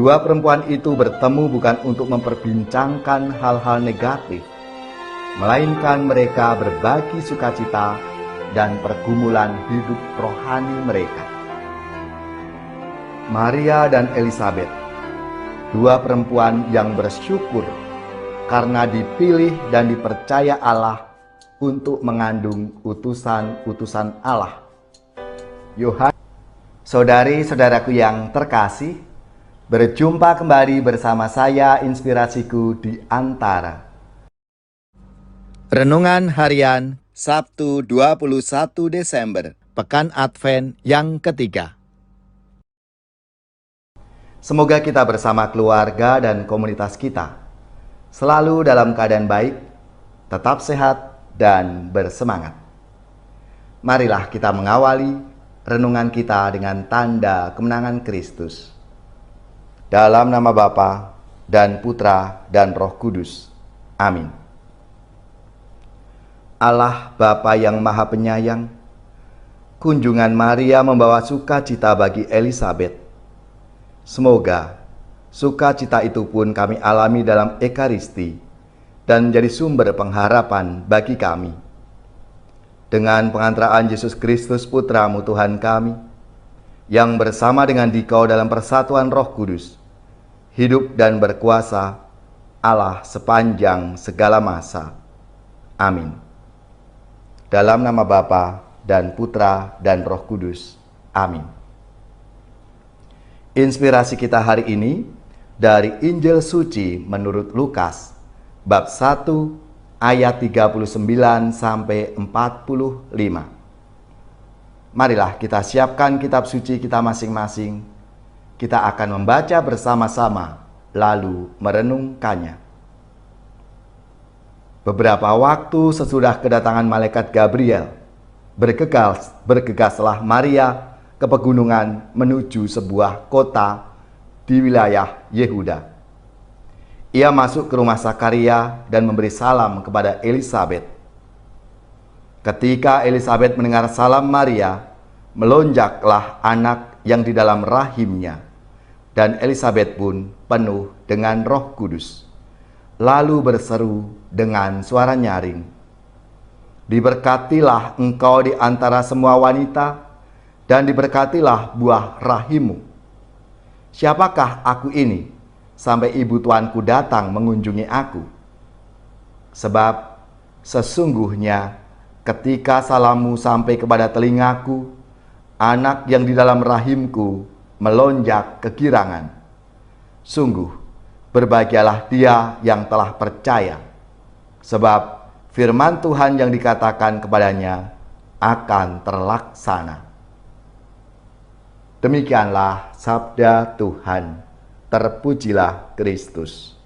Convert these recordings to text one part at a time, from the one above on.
Dua perempuan itu bertemu bukan untuk memperbincangkan hal-hal negatif, melainkan mereka berbagi sukacita dan pergumulan hidup rohani mereka. Maria dan Elisabet, dua perempuan yang bersyukur karena dipilih dan dipercaya Allah untuk mengandung utusan-utusan Allah. Yohanes. Saudari-saudaraku yang terkasih, berjumpa kembali bersama saya Inspirasiku di Antara. Renungan Harian Sabtu 21 Desember, Pekan Advent yang ketiga. Semoga kita bersama keluarga dan komunitas kita selalu dalam keadaan baik, tetap sehat, dan bersemangat. Marilah kita mengawali renungan kita dengan tanda kemenangan Kristus. Dalam nama Bapa dan Putra dan Roh Kudus. Amin. Allah Bapa yang Maha Penyayang, kunjungan Maria membawa sukacita bagi Elisabet. Semoga sukacita itu pun kami alami dalam Ekaristi dan menjadi sumber pengharapan bagi kami. Dengan pengantaraan Yesus Kristus Putramu Tuhan kami, yang bersama dengan Dikau dalam persatuan Roh Kudus, hidup dan berkuasa Allah sepanjang segala masa. Amin. Dalam nama Bapa dan Putra dan Roh Kudus. Amin. Inspirasi kita hari ini dari Injil Suci menurut Lukas, bab 1 ayat 39 sampai 45. Marilah kita siapkan kitab suci kita masing-masing. Kita akan membaca bersama-sama lalu merenungkannya. Beberapa waktu sesudah kedatangan malaikat Gabriel, bergegaslah Maria ke pegunungan menuju sebuah kota di wilayah Yehuda. Ia masuk ke rumah Zakaria dan memberi salam kepada Elisabet. Ketika Elisabet mendengar salam Maria, melonjaklah anak yang di dalam rahimnya, dan Elisabet pun penuh dengan Roh Kudus. Lalu berseru dengan suara nyaring, "Diberkatilah engkau di antara semua wanita, dan diberkatilah buah rahimmu. Siapakah aku ini, sampai ibu tuanku datang mengunjungi aku? Sebab sesungguhnya ketika salammu sampai kepada telingaku, anak yang di dalam rahimku melonjak kegirangan. Sungguh, berbahagialah dia yang telah percaya, sebab firman Tuhan yang dikatakan kepadanya akan terlaksana." Demikianlah sabda Tuhan. Terpujilah Kristus.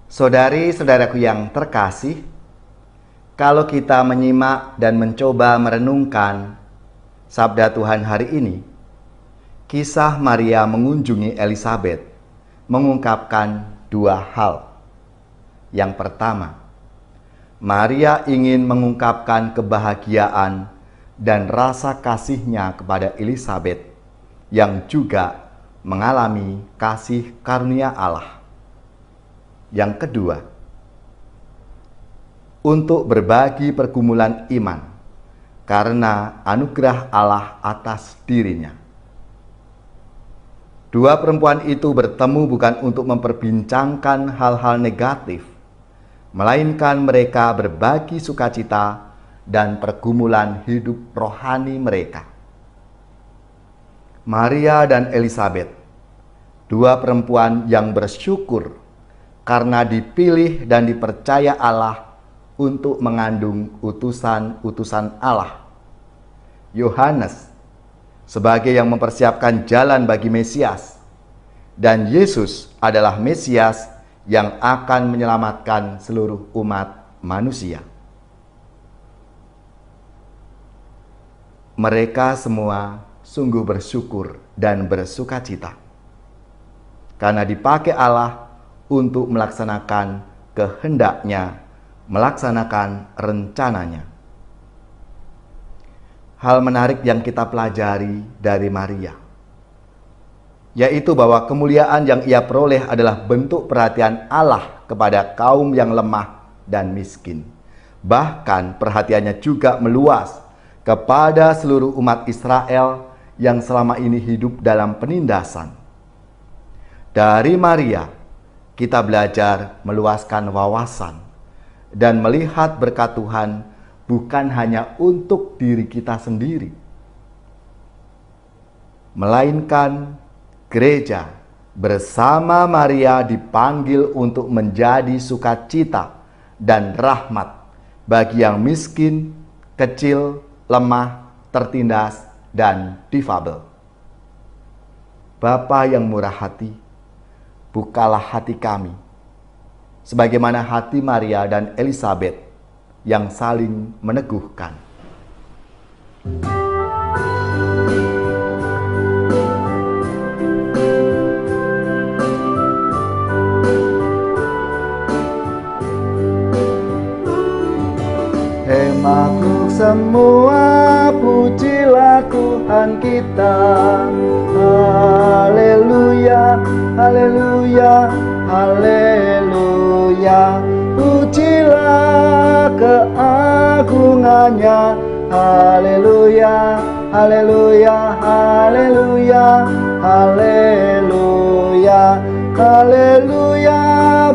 Saudari-saudaraku yang terkasih, kalau kita menyimak dan mencoba merenungkan sabda Tuhan hari ini, kisah Maria mengunjungi Elisabet mengungkapkan dua hal. Yang pertama, Maria ingin mengungkapkan kebahagiaan dan rasa kasihnya kepada Elisabet, yang juga mengalami kasih karunia Allah. Yang kedua, untuk berbagi pergumulan iman karena anugerah Allah atas dirinya. Dua perempuan itu bertemu bukan untuk memperbincangkan hal-hal negatif, melainkan mereka berbagi sukacita dan pergumulan hidup rohani mereka. Maria dan Elisabet, dua perempuan yang bersyukur karena dipilih dan dipercaya Allah untuk mengandung utusan-utusan Allah. Yohanes sebagai yang mempersiapkan jalan bagi Mesias, dan Yesus adalah Mesias yang akan menyelamatkan seluruh umat manusia. Mereka semua sungguh bersyukur dan bersukacita karena dipakai Allah untuk melaksanakan kehendaknya, melaksanakan rencananya. Hal menarik yang kita pelajari dari Maria, yaitu bahwa kemuliaan yang ia peroleh adalah bentuk perhatian Allah kepada kaum yang lemah dan miskin. Bahkan perhatiannya juga meluas kepada seluruh umat Israel yang selama ini hidup dalam penindasan. Dari Maria, kita belajar meluaskan wawasan dan melihat berkat Tuhan bukan hanya untuk diri kita sendiri, melainkan gereja bersama Maria dipanggil untuk menjadi sukacita dan rahmat bagi yang miskin, kecil, lemah, tertindas, dan difabel. Bapa yang murah hati, bukalah hati kami, sebagaimana hati Maria dan Elisabet yang saling meneguhkan. Makhluk semua, pujilah Tuhan kita. Haleluya, haleluya, haleluya. Pujilah keagungannya. Haleluya, haleluya, haleluya, haleluya, haleluya.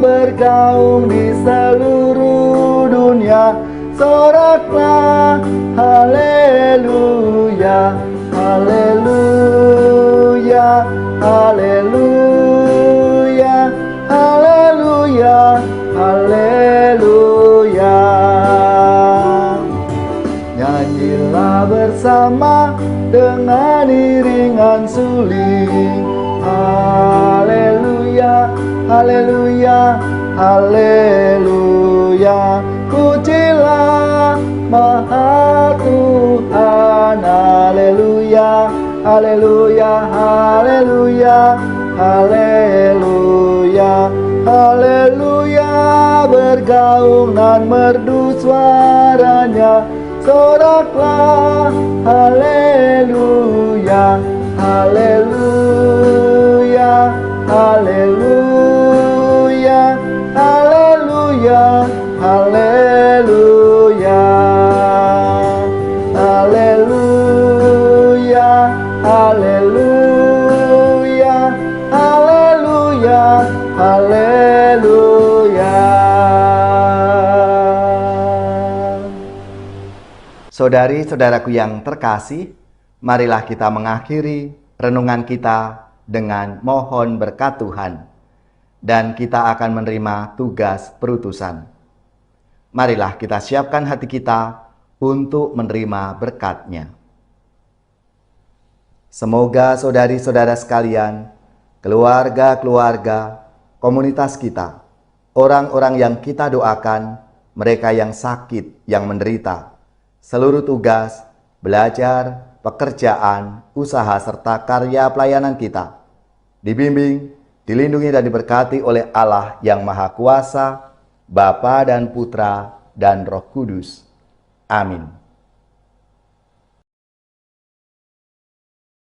Bergaung di seluruh dunia, soraklah haleluya, haleluya, haleluya, haleluya, haleluya. Nyanyilah bersama dengan iringan suling. Haleluya, haleluya, haleluya. Pujilah Maha Tuhan. Haleluya, haleluya, haleluya, haleluya, haleluya. Bergaung dan merdu suaranya, soraklah haleluya, haleluya, haleluya, haleluya, haleluya, haleluya, haleluya, haleluya, haleluya. Saudari-saudaraku yang terkasih, marilah kita mengakhiri renungan kita dengan mohon berkat Tuhan, dan kita akan menerima tugas perutusan. Marilah kita siapkan hati kita untuk menerima berkat-Nya. Semoga saudari-saudara sekalian, keluarga-keluarga, komunitas kita, orang-orang yang kita doakan, mereka yang sakit, yang menderita, seluruh tugas, belajar, pekerjaan, usaha, serta karya pelayanan kita dibimbing, dilindungi dan diberkati oleh Allah yang Maha Kuasa, Bapa dan Putra dan Roh Kudus. Amin.